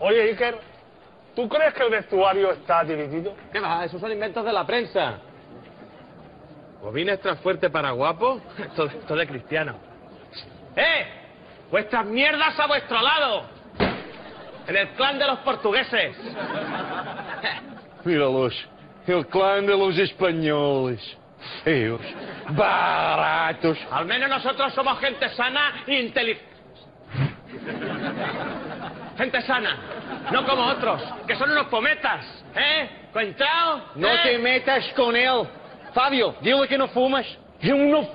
Oye, Iker, ¿tú crees que el vestuario está dividido? ¿Qué va? Esos son inventos de la prensa. ¿Bobina extra fuerte para guapo? Esto de cristiano. ¡Vuestras mierdas a vuestro lado! En el clan de los portugueses. Míralos, el clan de los españoles. Feos, baratos. Al menos nosotros somos gente sana e inteligente. Gente sana, no como otros, que son unos pometas, ¿Contado? No te metas con él. Fabio, dile que no fumas. Yo no...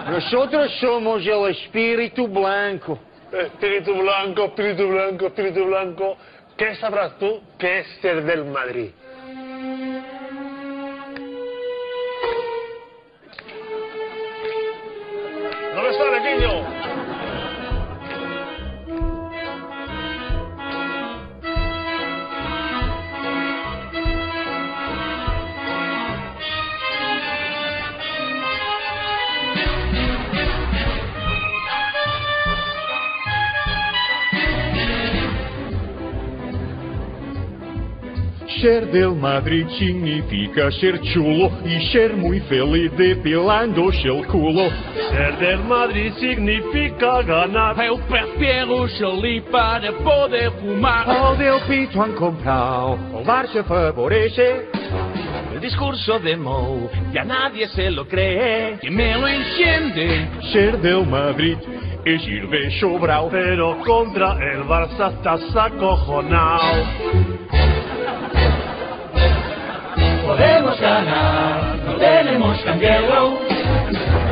Nosotros somos el espíritu blanco. Espíritu blanco, espíritu blanco, espíritu blanco. ¿Qué sabrás tú que es ser del Madrid? ¡No me sale, niño! Ser del Madrid significa ser chulo y ser muy feliz depilándose el culo. Ser del Madrid significa ganar. Eu prefiro salir para poder fumar. Al del Pito han comprado, el Barça favorece. El discurso de Mou ya nadie se lo cree. Que me lo enciende. Ser del Madrid es ir de sobrao. Pero contra el Barça estás acojonado. Podemos ganar, no tenemos canguelo.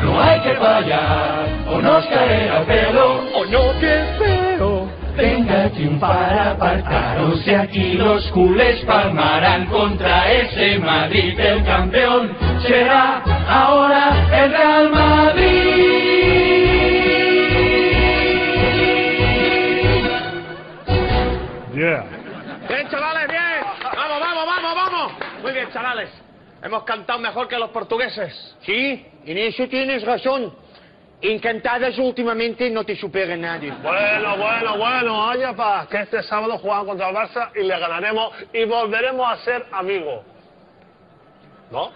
No hay que fallar, o nos caerá pelo. ¡Oh no, qué feo! Venga a triunfar, apartaros de aquí. Los culés palmarán contra ese Madrid. El campeón será ahora el Real Madrid. Yeah. Bien, chavales, bien. Vamos. Muy bien, chavales. Hemos cantado mejor que los portugueses. Sí, en eso tienes razón. En cantadas últimamente no te supera nadie. Bueno, haya paz, que este sábado jugamos contra el Barça y le ganaremos y volveremos a ser amigos. ¿No?